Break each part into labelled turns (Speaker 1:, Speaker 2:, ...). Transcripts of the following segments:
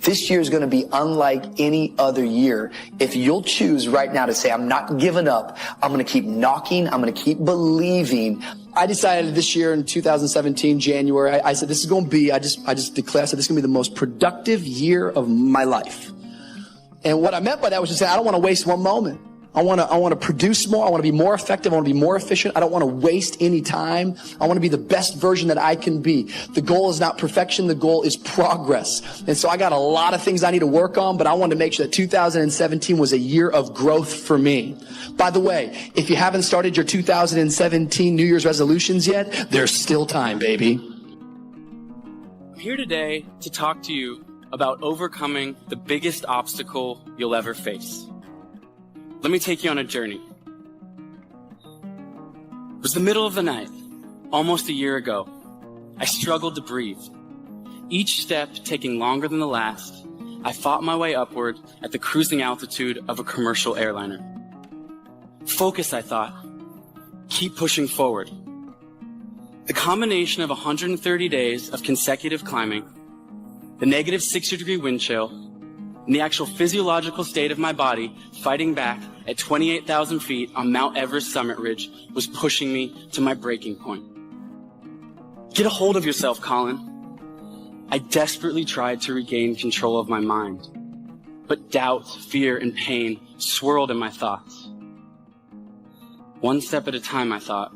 Speaker 1: This year is going to be unlike any other year. If you'll choose right now to say, I'm not giving up, I'm going to keep knocking, I'm going to keep believing. I decided this year in 2017, January, I said, this is going to be, I just declared, I said, this is going to be the most productive year of my life. And what I meant by that was to say, I don't want to waste one moment. I want to produce more. I want to be more effective. I want to be more efficient. I don't want to waste any time. I want to be the best version that I can be. The goal is not perfection. The goal is progress. And so I got a lot of things I need to work on, but I wanted to make sure that 2017 was a year of growth for me. By the way, if you haven't started your 2017 New Year's resolutions yet, there's still time, baby.
Speaker 2: I'm here today to talk to you about overcoming the biggest obstacle you'll ever face. Let me take you on a journey. It was the middle of the night, almost a year ago. I struggled to breathe. Each step taking longer than the last, I fought my way upward at the cruising altitude of a commercial airliner. Focus, I thought. Keep pushing forward. The combination of 130 days of consecutive climbing, the negative 60-degree wind chill, and the actual physiological state of my body fighting back at 28,000 feet on Mount Everest summit ridge was pushing me to my breaking point. Get a hold of yourself, Colin. I desperately tried to regain control of my mind, but doubt, fear, and pain swirled in my thoughts. One step at a time, I thought.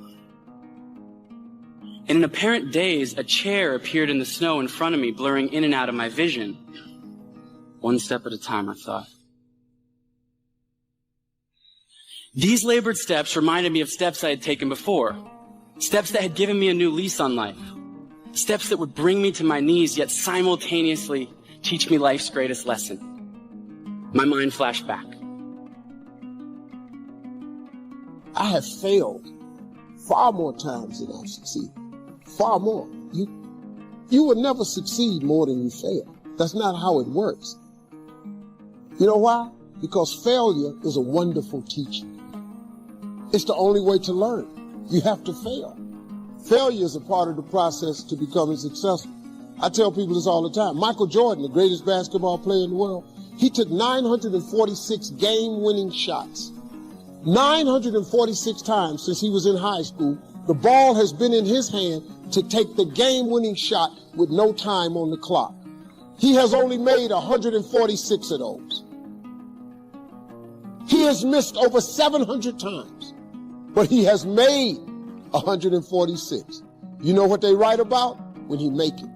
Speaker 2: In an apparent daze, a chair appeared in the snow in front of me, blurring in and out of my vision. One step at a time, I thought. These labored steps reminded me of steps I had taken before. Steps that had given me a new lease on life. Steps that would bring me to my knees, yet simultaneously teach me life's greatest lesson. My mind flashed back.
Speaker 3: I have failed far more times than I've succeeded. Far more. You will never succeed more than you fail. That's not how it works. You know why? Because failure is a wonderful teacher. It's the only way to learn. You have to fail. Failure is a part of the process to becoming successful. I tell people this all the time. Michael Jordan, the greatest basketball player in the world, he took 946 game-winning shots. 946 times since he was in high school, the ball has been in his hand to take the game-winning shot with no time on the clock. He has only made 146 of those. He has missed over 700 times, but he has made 146. You know what they write about? When you make it.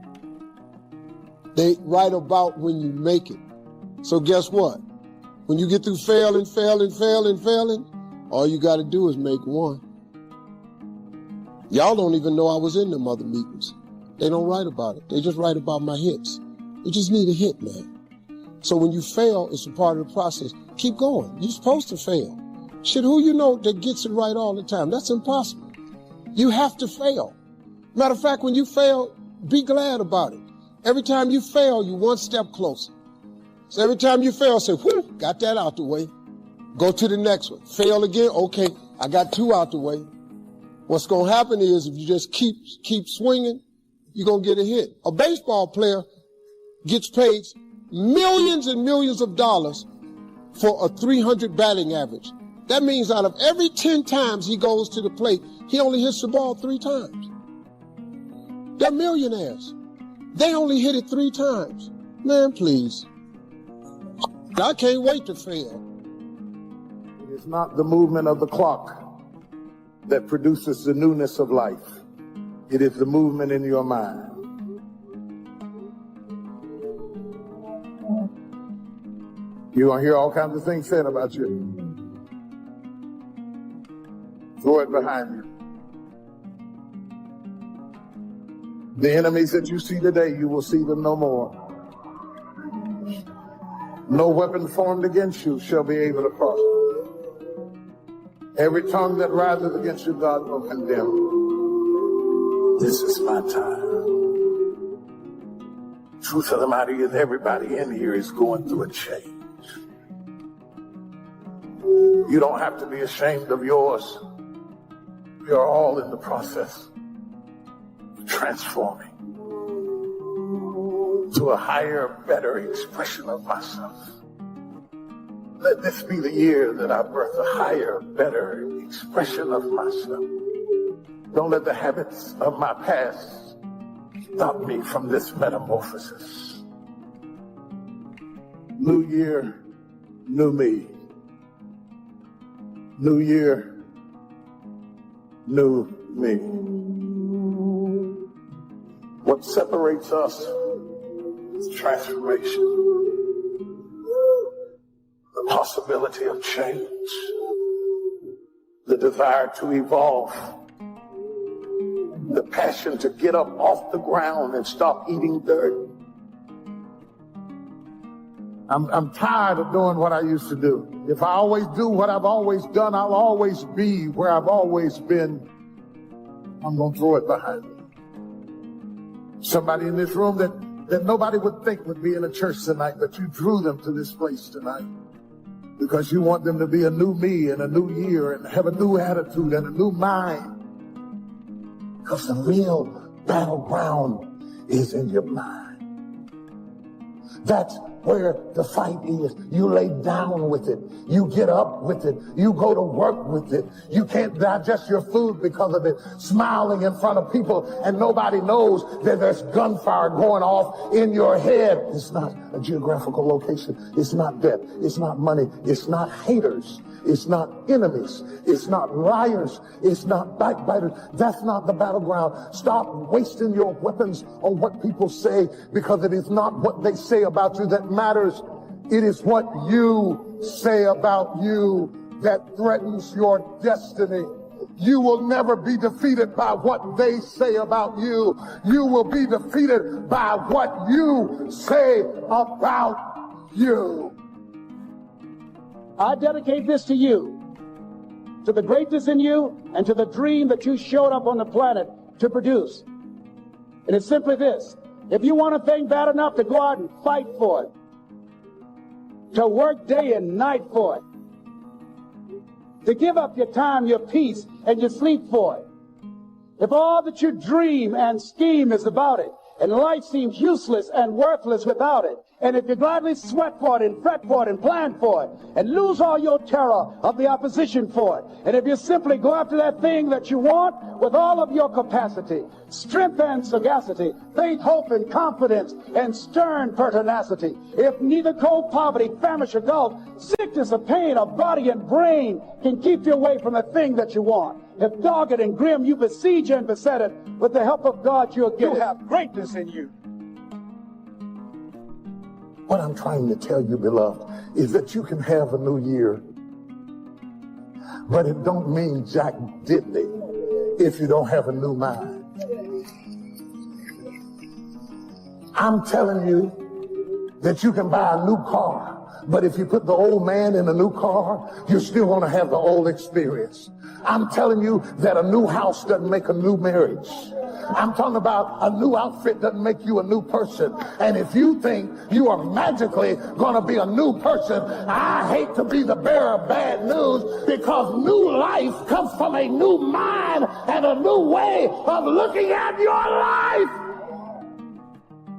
Speaker 3: They write about when you make it. So guess what? When you get through failing, all you got to do is make one. Y'all don't even know I was in them other meetings. They don't write about it. They just write about my hits. You just need a hit, man. So when you fail, it's a part of the process. Keep going. You're supposed to fail. Shit, who you know that gets it right all the time? That's impossible. You have to fail. Matter of fact, when you fail, be glad about it. Every time you fail, you're one step closer. So every time you fail, say, whew, got that out the way. Go to the next one. Fail again. Okay, I got two out the way. What's going to happen is if you just keep swinging, you're going to get a hit. A baseball player gets paid millions and millions of dollars for a 300 batting average. That means out of every 10 times he goes to the plate, he only hits the ball 3 times. They're millionaires. They only hit it 3 times. Man, please. I can't wait to fail.
Speaker 4: It is not the movement of the clock that produces the newness of life. It is the movement in your mind. You're going to hear all kinds of things said about you. Throw it behind you. The enemies that you see today, you will see them no more. No weapon formed against you shall be able to prosper. Every tongue that rises against you, God will condemn. This is my time. Truth of the matter is, everybody in here is going through a change. You don't have to be ashamed of yours. We are all in the process of transforming. to a higher, better expression of myself. Let this be the year that I birth a higher, better expression of myself. Don't let the habits of my past stop me from this metamorphosis. New year, new me. New year, new me. What separates us is transformation. The possibility of change. The desire to evolve. The passion to get up off the ground and stop eating dirt. I'm tired of doing what I used to do. If I always do what I've always done, I'll always be where I've always been. I'm going to throw it behind me. Somebody in this room that nobody would think would be in a church tonight, but you drew them to this place tonight because you want them to be a new me in a new year and have a new attitude and a new mind. Because the real battleground is in your mind. That's where the fight is. You lay down with it. You get up with it. You go to work with it. You can't digest your food because of it. Smiling in front of people and nobody knows that there's gunfire going off in your head. It's not a geographical location. It's not debt. It's not money. It's not haters. It's not enemies. It's not liars. It's not backbiters. That's not the battleground. Stop wasting your weapons on what people say, because it is not what they say about you that matters. It is what you say about you that threatens your destiny. You will never be defeated by what they say about you. You will be defeated by what you say about you.
Speaker 5: I dedicate this to you, to the greatness in you, and to the dream that you showed up on the planet to produce. And it's simply this. If you want a thing bad enough to go out and fight for it, to work day and night for it, to give up your time, your peace, and your sleep for it, if all that you dream and scheme is about it, and life seems useless and worthless without it, and if you gladly sweat for it and fret for it and plan for it and lose all your terror of the opposition for it, and if you simply go after that thing that you want with all of your capacity, strength and sagacity, faith, hope, and confidence, and stern pertinacity, if neither cold poverty, famish, or gulf, sickness or pain of body and brain can keep you away from the thing that you want, if dogged and grim you besiege and beset it, with the help of God you'll get it. You have greatness in you.
Speaker 4: What I'm trying to tell you, beloved, is that you can have a new year, but it don't mean jack diddly if you don't have a new mind. I'm telling you that you can buy a new car, but if you put the old man in a new car, you're still going to have the old experience. I'm telling you that a new house doesn't make a new marriage. I'm talking about a new outfit doesn't make you a new person. And if you think you are magically going to be a new person, I hate to be the bearer of bad news, because new life comes from a new mind and a new way of looking at your life.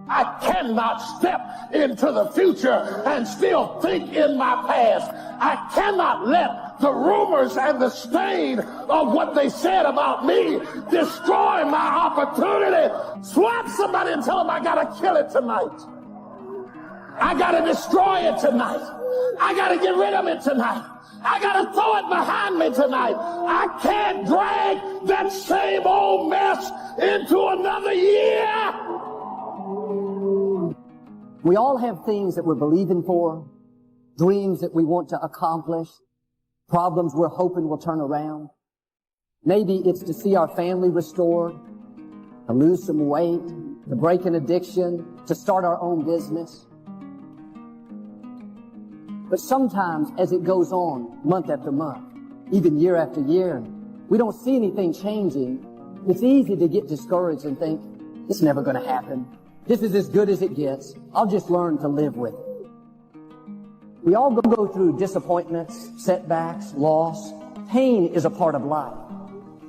Speaker 4: I cannot step into the future and still think in my past. I cannot let the rumors and the stain of what they said about me destroy my opportunity. Slap somebody and tell them I gotta kill it tonight. I gotta destroy it tonight. I gotta get rid of it tonight. I gotta throw it behind me tonight. I can't drag that same old mess into another year.
Speaker 6: We all have things that we're believing for, dreams that we want to accomplish, problems we're hoping will turn around. Maybe it's to see our family restored, to lose some weight, to break an addiction, to start our own business. But sometimes as it goes on, month after month, even year after year, we don't see anything changing. It's easy to get discouraged and think, it's never going to happen. This is as good as it gets. I'll just learn to live with it. We all go through disappointments, setbacks, loss. Pain is a part of life.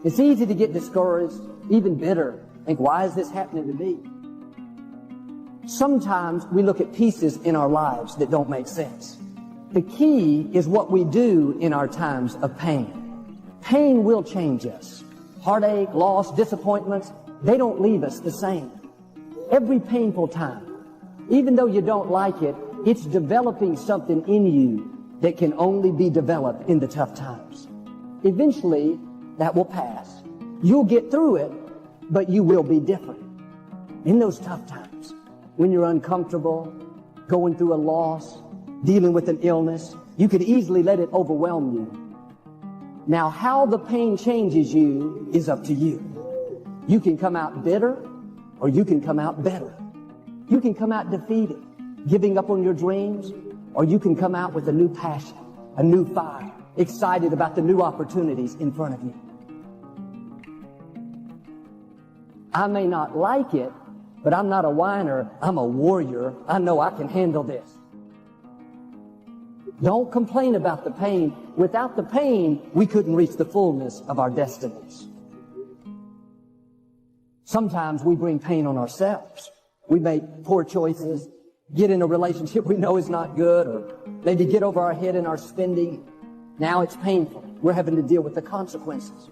Speaker 6: It's easy to get discouraged, even bitter. Think, why is this happening to me? Sometimes we look at pieces in our lives that don't make sense. The key is what we do in our times of pain. Pain will change us. Heartache, loss, disappointments, they don't leave us the same. Every painful time, even though you don't like it, it's developing something in you that can only be developed in the tough times. Eventually, that will pass. You'll get through it, but you will be different. In those tough times, when you're uncomfortable, going through a loss, dealing with an illness, you could easily let it overwhelm you. Now, how the pain changes you is up to you. You can come out bitter, or you can come out better. You can come out defeated, giving up on your dreams, or you can come out with a new passion, a new fire, excited about the new opportunities in front of you. I may not like it, but I'm not a whiner. I'm a warrior. I know I can handle this. Don't complain about the pain. Without the pain, we couldn't reach the fullness of our destinies. Sometimes we bring pain on ourselves. We make poor choices, get in a relationship we know is not good, or maybe get over our head in our spending. Now it's painful. We're having to deal with the consequences.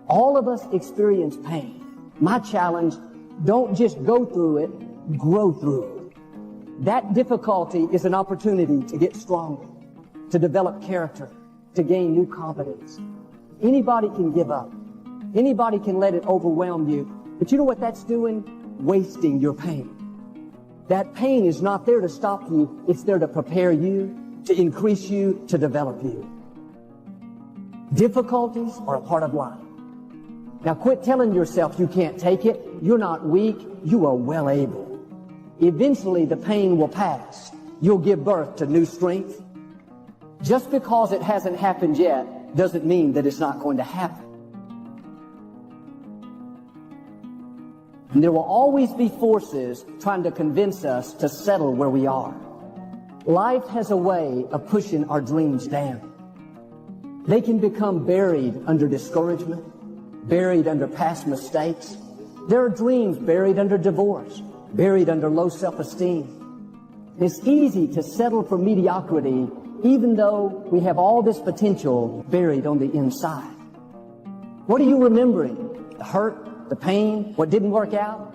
Speaker 6: All of us experience pain. My challenge, don't just go through it, grow through it. That difficulty is an opportunity to get stronger, to develop character, to gain new confidence. Anybody can give up. Anybody can let it overwhelm you. But you know what that's doing? Wasting your pain. That pain is not there to stop you. It's there to prepare you, to increase you, to develop you. Difficulties are a part of life. Now quit telling yourself you can't take it. You're not weak. You are well able. Eventually the pain will pass. You'll give birth to new strength. Just because it hasn't happened yet doesn't mean that it's not going to happen. And there will always be forces trying to convince us to settle where we are. Life has a way of pushing our dreams down. They can become buried under discouragement, buried under past mistakes. There are dreams buried under divorce, buried under low self-esteem. It's easy to settle for mediocrity even though we have all this potential buried on the inside. What are you remembering? The hurt, the pain, what didn't work out?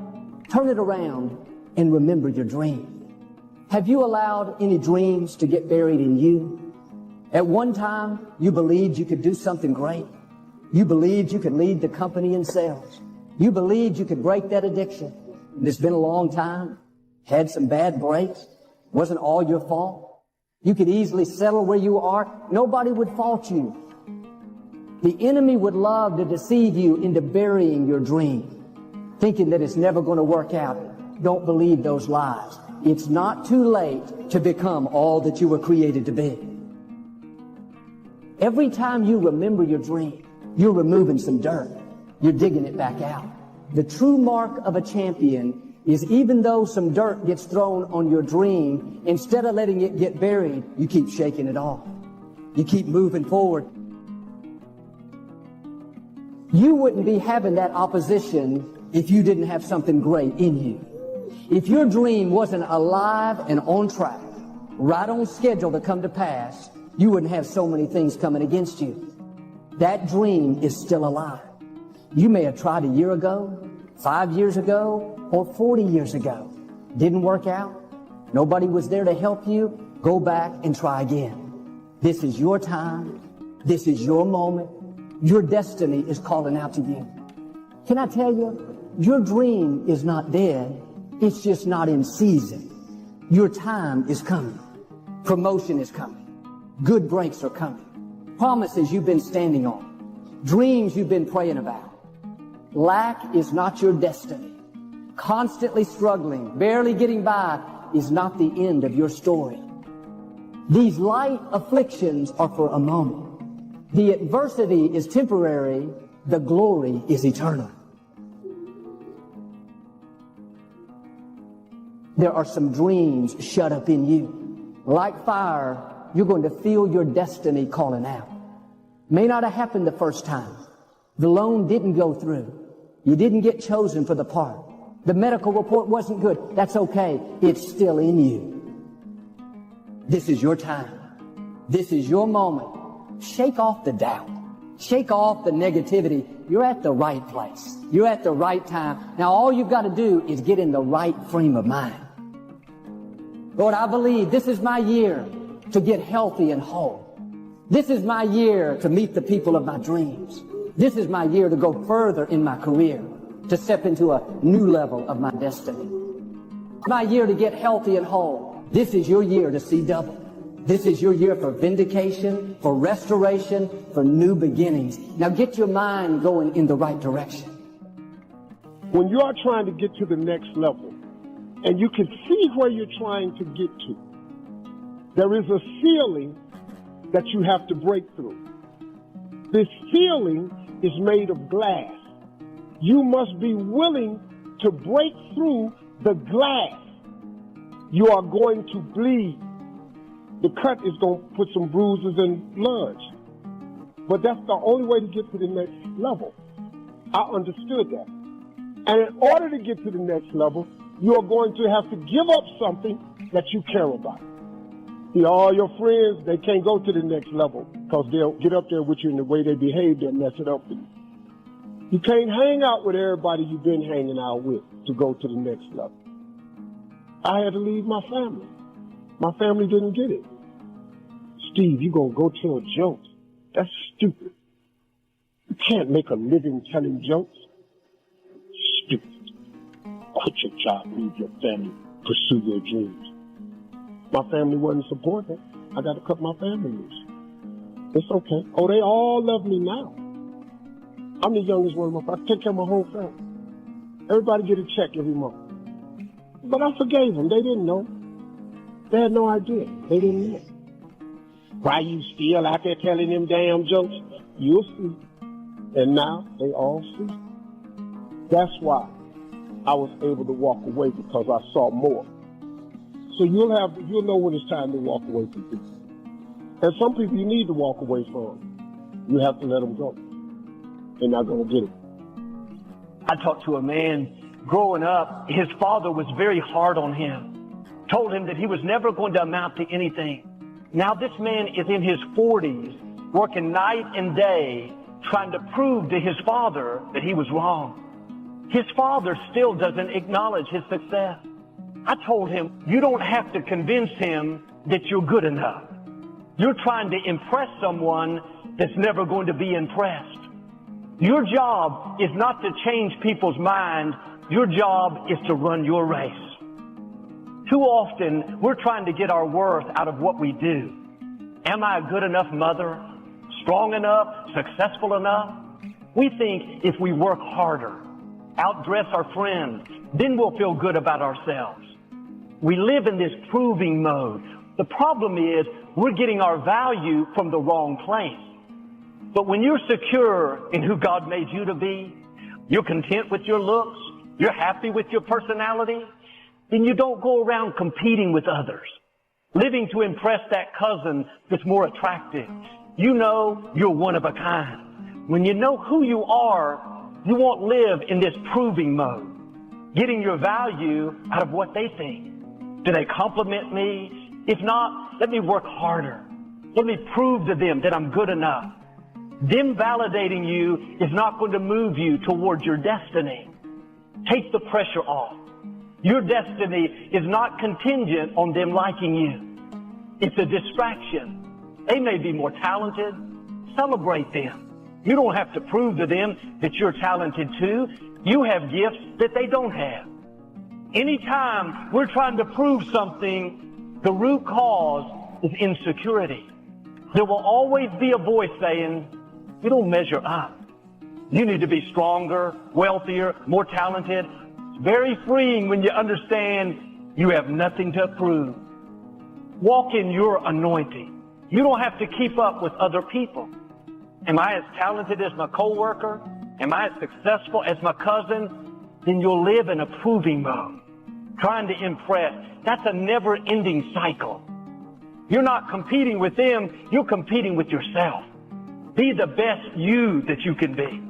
Speaker 6: Turn it around and remember your dream. Have you allowed any dreams to get buried in you? At one time, you believed you could do something great. You believed you could lead the company in sales. You believed you could break that addiction. It's been a long time. Had some bad breaks. Wasn't all your fault. You could easily settle where you are. Nobody would fault you. The enemy would love to deceive you into burying your dream, thinking that it's never going to work out. Don't believe those lies. It's not too late to become all that you were created to be. Every time you remember your dream, you're removing some dirt. You're digging it back out. The true mark of a champion is even though some dirt gets thrown on your dream, instead of letting it get buried, you keep shaking it off. You keep moving forward. You wouldn't be having that opposition if you didn't have something great in you. If your dream wasn't alive and on track, right on schedule to come to pass, you wouldn't have so many things coming against you. That dream is still alive. You may have tried a year ago, 5 years ago, or 40 years ago. Didn't work out. Nobody was there to help you. Go back and try again. This is your time. This is your moment. Your destiny is calling out to you. Can I tell you, your dream is not dead. It's just not in season. Your time is coming. Promotion is coming. Good breaks are coming. Promises you've been standing on. Dreams you've been praying about. Lack is not your destiny. Constantly struggling, barely getting by is not the end of your story. These light afflictions are for a moment. The adversity is temporary. The glory is eternal. There are some dreams shut up in you. Like fire, you're going to feel your destiny calling out. May not have happened the first time. The loan didn't go through. You didn't get chosen for the part. The medical report wasn't good. That's okay. It's still in you. This is your time. This is your moment. Shake off the doubt. Shake off the negativity. You're at the right place. You're at the right time. Now all you've got to do is get in the right frame of mind. Lord, I believe this is my year to get healthy and whole. This is my year to meet the people of my dreams. This is my year to go further in my career, to step into a new level of my destiny. My year to get healthy and whole. This is your year to see double. This is your year for vindication, for restoration, for new beginnings. Now get your mind going in the right direction.
Speaker 3: When you are trying to get to the next level, and you can see where you're trying to get to, there is a ceiling that you have to break through. This ceiling is made of glass. You must be willing to break through the glass. You are going to bleed. The cut is going to put some bruises and bloods. But that's the only way to get to the next level. I understood that. And in order to get to the next level, you are going to have to give up something that you care about. See, all your friends, they can't go to the next level because they'll get up there with you, and the way they behave, they'll mess it up for you. You can't hang out with everybody you've been hanging out with to go to the next level. I had to leave my family. My family didn't get it. Steve, you gonna go tell jokes? That's stupid. You can't make a living telling jokes. Stupid. Quit your job, leave your family, pursue your dreams. My family wasn't supporting. I got to cut my family loose. It's okay. Oh, they all love me now. I'm the youngest one of my family. I take care of my whole family. Everybody get a check every month. But I forgave them. They didn't know. They had no idea. They didn't know. Why you still out there telling them damn jokes? You'll see. And now they all see. That's why I was able to walk away, because I saw more. So you'll know when it's time to walk away from people. And some people you need to walk away from. You have to let them go. They're not going to get it.
Speaker 7: I talked to a man growing up. His father was very hard on him. Told him that he was never going to amount to anything. Now this man is in his 40s, working night and day, trying to prove to his father that he was wrong. His father still doesn't acknowledge his success. I told him, you don't have to convince him that you're good enough. You're trying to impress someone that's never going to be impressed. Your job is not to change people's minds. Your job is to run your race. Too often, we're trying to get our worth out of what we do. Am I a good enough mother? Strong enough? Successful enough? We think if we work harder, outdress our friends, then we'll feel good about ourselves. We live in this proving mode. The problem is we're getting our value from the wrong place. But when you're secure in who God made you to be, you're content with your looks, you're happy with your personality, then you don't go around competing with others, living to impress that cousin that's more attractive. You know you're one of a kind. When you know who you are, you won't live in this proving mode, getting your value out of what they think. Do they compliment me? If not, let me work harder. Let me prove to them that I'm good enough. Them validating you is not going to move you towards your destiny. Take the pressure off. Your destiny is not contingent on them liking you. It's a distraction. They may be more talented. Celebrate them. You don't have to prove to them that you're talented too. You have gifts that they don't have. Anytime we're trying to prove something, the root cause is insecurity. There will always be a voice saying, you don't measure up. You need to be stronger, wealthier, more talented. It's very freeing when you understand you have nothing to prove. Walk in your anointing. You don't have to keep up with other people. Am I as talented as my coworker? Am I as successful as my cousin? Then you'll live in a proving mode, trying to impress. That's a never-ending cycle. You're not competing with them, you're competing with yourself. Be the best you that you can be.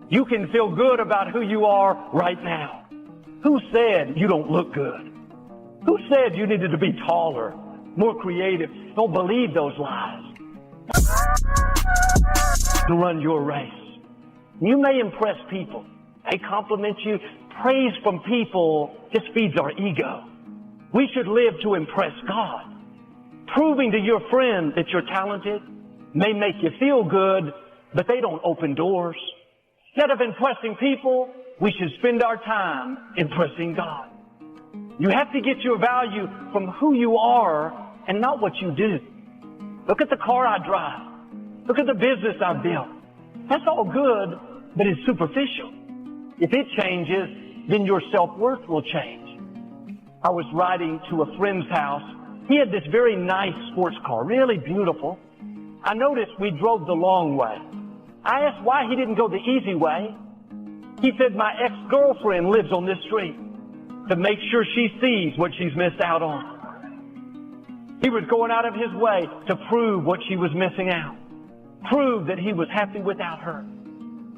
Speaker 7: You can feel good about who you are right now. Who said you don't look good? Who said you needed to be taller, more creative? Don't believe those lies. To run your race. You may impress people. They compliment you. Praise from people just feeds our ego. We should live to impress God. Proving to your friend that you're talented may make you feel good, but they don't open doors. Instead of impressing people, we should spend our time impressing God. You have to get your value from who you are and not what you do. Look at the car I drive. Look at the business I've built. That's all good, but it's superficial. If it changes, then your self-worth will change. I was riding to a friend's house. He had this very nice sports car, really beautiful. I noticed we drove the long way. I asked why he didn't go the easy way. He said, my ex-girlfriend lives on this street to make sure she sees what she's missed out on. He was going out of his way to prove what she was missing out. Prove that he was happy without her.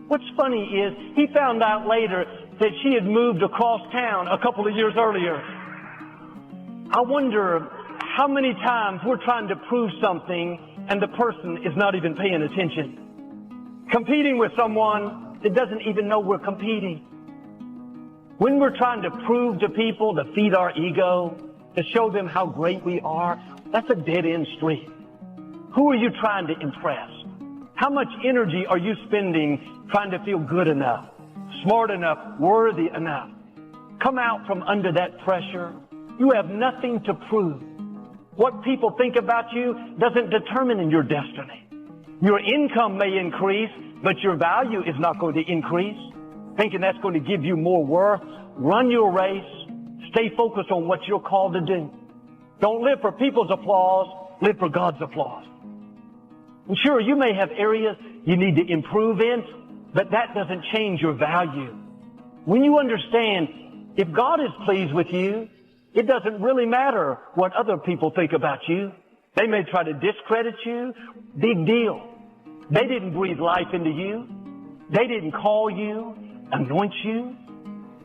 Speaker 7: What's funny is he found out later that she had moved across town a couple of years earlier. I wonder how many times we're trying to prove something and the person is not even paying attention. Competing with someone that doesn't even know we're competing. When we're trying to prove to people, to feed our ego, to show them how great we are, that's a dead-end street. Who are you trying to impress? How much energy are you spending trying to feel good enough, smart enough, worthy enough? Come out from under that pressure. You have nothing to prove. What people think about you doesn't determine your destiny. Your income may increase, but your value is not going to increase. Thinking that's going to give you more worth. Run your race. Stay focused on what you're called to do. Don't live for people's applause. Live for God's applause. And sure, you may have areas you need to improve in, but that doesn't change your value. When you understand, if God is pleased with you, it doesn't really matter what other people think about you. They may try to discredit you. Big deal. They didn't breathe life into you. They didn't call you, anoint you.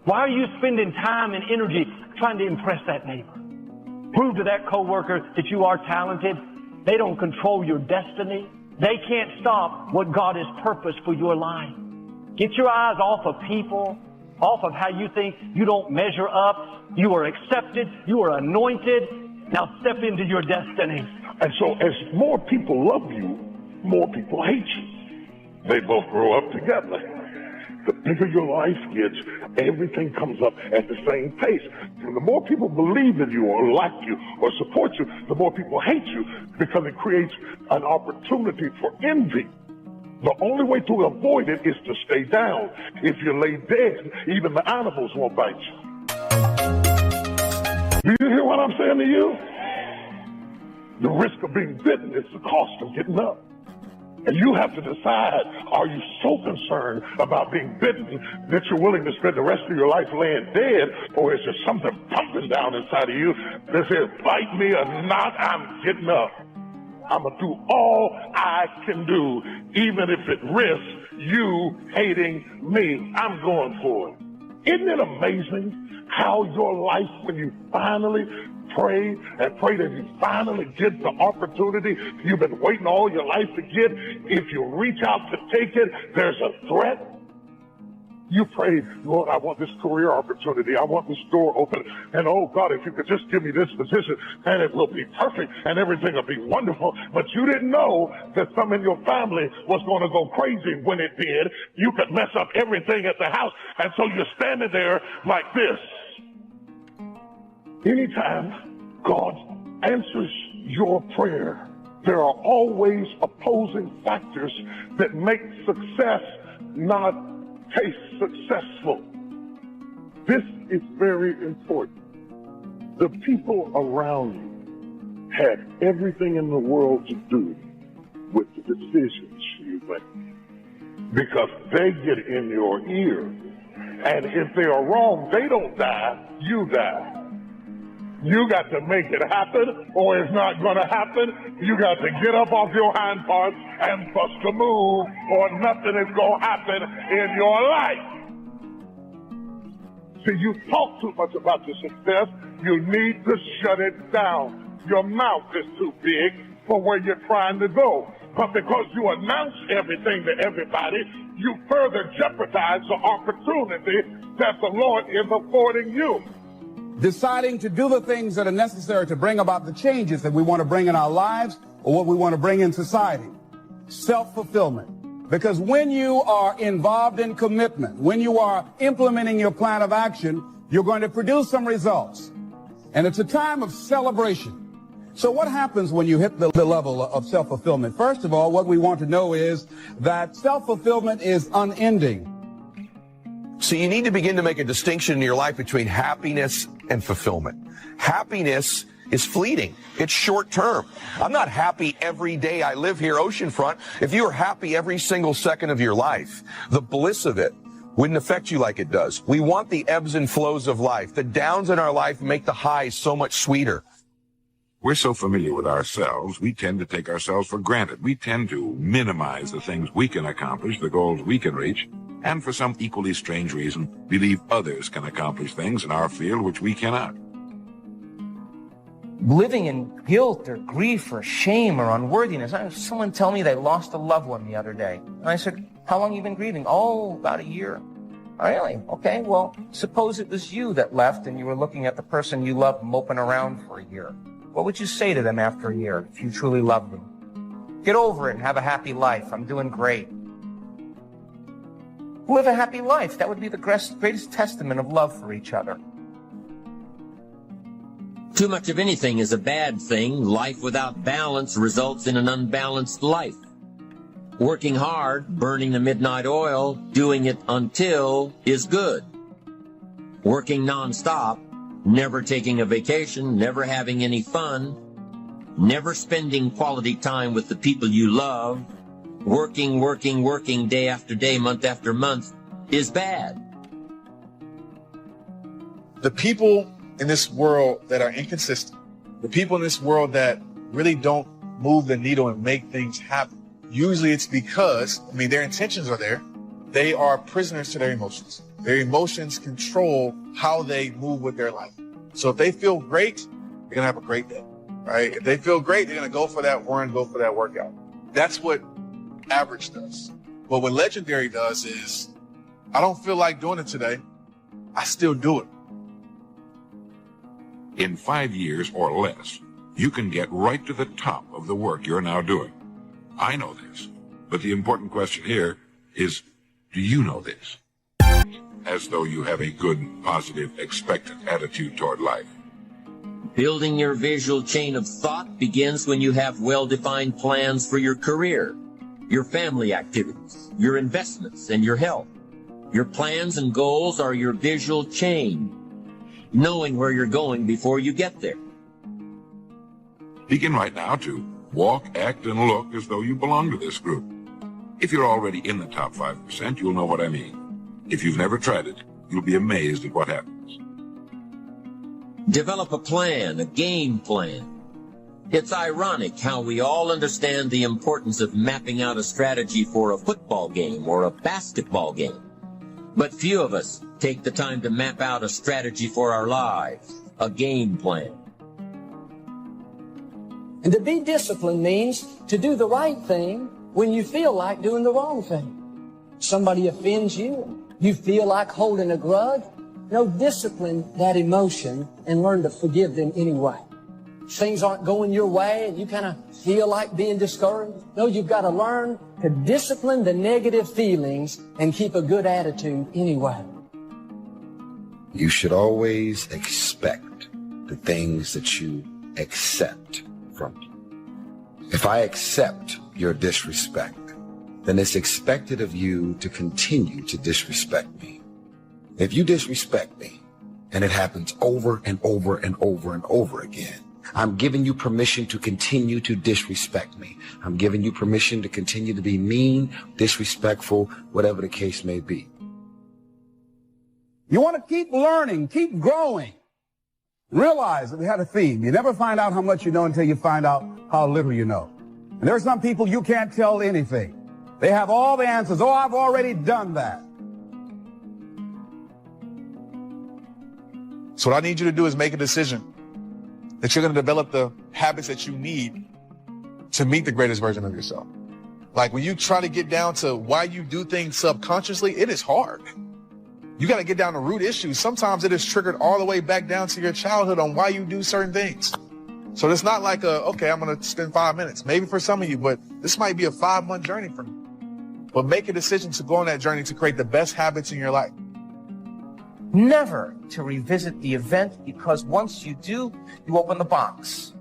Speaker 7: Why are you spending time and energy trying to impress that neighbor? Prove to that coworker that you are talented. They don't control your destiny. They can't stop what God has purposed for your life. Get your eyes off of people, off of how you think you don't measure up. You are accepted. You are anointed. Now step into your destiny.
Speaker 8: And so as more people love you, more people hate you. They both grow up together. The bigger your life gets, everything comes up at the same pace. And the more people believe in you or like you or support you, the more people hate you because it creates an opportunity for envy. The only way to avoid it is to stay down. If you lay dead, even the animals won't bite you. Do you hear what I'm saying to you? The risk of being bitten is the cost of getting up. And you have to decide, are you so concerned about being bitten that you're willing to spend the rest of your life laying dead, or is there something pumping down inside of you that says, bite me or not, I'm getting up. I'm going to do all I can do, even if it risks you hating me. I'm going for it. Isn't it amazing how your life, when you finally pray and pray that you finally get the opportunity you've been waiting all your life to get, if you reach out to take it, there's a threat. You pray, Lord, I want this career opportunity. I want this door open. And oh God, if you could just give me this position, and it will be perfect and everything will be wonderful. But you didn't know that some in your family was going to go crazy when it did. You could mess up everything at the house. And so you're standing there like this. Anytime God answers your prayer, there are always opposing factors that make success not taste successful. This is very important. The people around you had everything in the world to do with the decisions you make, because they get in your ear. And if they are wrong, they don't die, you die. You got to make it happen, or it's not going to happen. You got to get up off your hind parts and bust a move, or nothing is going to happen in your life. See, you talk too much about your success. You need to shut it down. Your mouth is too big for where you're trying to go. But because you announce everything to everybody, you further jeopardize the opportunity that the Lord is affording you.
Speaker 9: Deciding to do the things that are necessary to bring about the changes that we want to bring in our lives or what we want to bring in society. Self-fulfillment. Because when you are involved in commitment, when you are implementing your plan of action, you're going to produce some results. And it's a time of celebration. So what happens when you hit the level of self-fulfillment? First of all, what we want to know is that self-fulfillment is unending.
Speaker 10: So you need to begin to make a distinction in your life between happiness and fulfillment. Happiness is fleeting. It's short term. I'm not happy every day I live here oceanfront. If you were happy every single second of your life, the bliss of it wouldn't affect you like it does. We want the ebbs and flows of life. The downs in our life make the highs so much sweeter.
Speaker 11: We're so familiar with ourselves, we tend to take ourselves for granted. We tend to minimize the things we can accomplish, the goals we can reach, and for some equally strange reason, believe others can accomplish things in our field which we cannot.
Speaker 12: Living in guilt or grief or shame or unworthiness. I had someone tell me they lost a loved one the other day. And I said, how long have you been grieving? Oh, about a year. Oh, really? Okay, well, suppose it was you that left and you were looking at the person you loved moping around for a year. What would you say to them after a year if you truly loved them? Get over it and have a happy life. I'm doing great. Live a happy life. That would be the greatest testament of love for each other.
Speaker 13: Too much of anything is a bad thing. Life without balance results in an unbalanced life. Working hard, burning the midnight oil, doing it until is good. Working nonstop, never taking a vacation, never having any fun, never spending quality time with the people you love, working day after day, month after month, is bad.
Speaker 14: The people in this world that are inconsistent, the people in this world that really don't move the needle and make things happen, usually it's because, their intentions are there. They are prisoners to their emotions. Their emotions control how they move with their life. So if they feel great, they're going to have a great day, right? If they feel great, they're going to go for that run, go for that workout. That's what average does. But what legendary does is, I don't feel like doing it today. I still do it.
Speaker 11: In 5 years or less, you can get right to the top of the work you're now doing. I know this, but the important question here is, do you know this? As though you have a good, positive, expectant attitude toward life.
Speaker 13: Building your visual chain of thought begins when you have well-defined plans for your career, your family activities, your investments, and your health. Your plans and goals are your visual chain, knowing where you're going before you get there.
Speaker 11: Begin right now to walk, act, and look as though you belong to this group. If you're already in the top 5%, you'll know what I mean. If you've never tried it, you'll be amazed at what happens.
Speaker 13: Develop a plan, a game plan. It's ironic how we all understand the importance of mapping out a strategy for a football game or a basketball game. But few of us take the time to map out a strategy for our lives, a game plan.
Speaker 6: And to be disciplined means to do the right thing when you feel like doing the wrong thing. Somebody offends you, you feel like holding a grudge. No, discipline that emotion and learn to forgive them anyway. Things aren't going your way and you kind of feel like being discouraged. No, you've got to learn to discipline the negative feelings and keep a good attitude anyway.
Speaker 15: You should always expect the things that you accept from you. If I accept your disrespect, then it's expected of you to continue to disrespect me. If you disrespect me, and it happens over and over and over and over again, I'm giving you permission to continue to disrespect me. I'm giving you permission to continue to be mean, disrespectful, whatever the case may be.
Speaker 9: You want to keep learning, keep growing. Realize that we had a theme. You never find out how much you know until you find out how little you know. And there are some people you can't tell anything. They have all the answers. Oh, I've already done that.
Speaker 14: So what I need you to do is make a decision that you're going to develop the habits that you need to meet the greatest version of yourself. Like when you try to get down to why you do things subconsciously, it is hard. You got to get down to root issues. Sometimes it is triggered all the way back down to your childhood on why you do certain things. So it's not like okay, I'm going to spend 5 minutes. Maybe for some of you, but this might be a 5-month journey for me. But make a decision to go on that journey to create the best habits in your life.
Speaker 12: Never to revisit the event, because once you do, you open the box.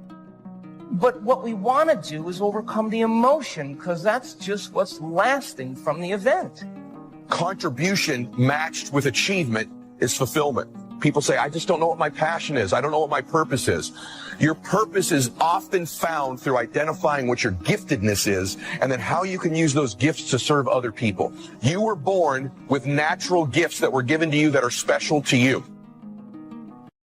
Speaker 12: But what we want to do is overcome the emotion, because that's just what's lasting from the event.
Speaker 10: Contribution matched with achievement is fulfillment. People say, I just don't know what my passion is. I don't know what my purpose is. Your purpose is often found through identifying what your giftedness is and then how you can use those gifts to serve other people. You were born with natural gifts that were given to you that are special to you.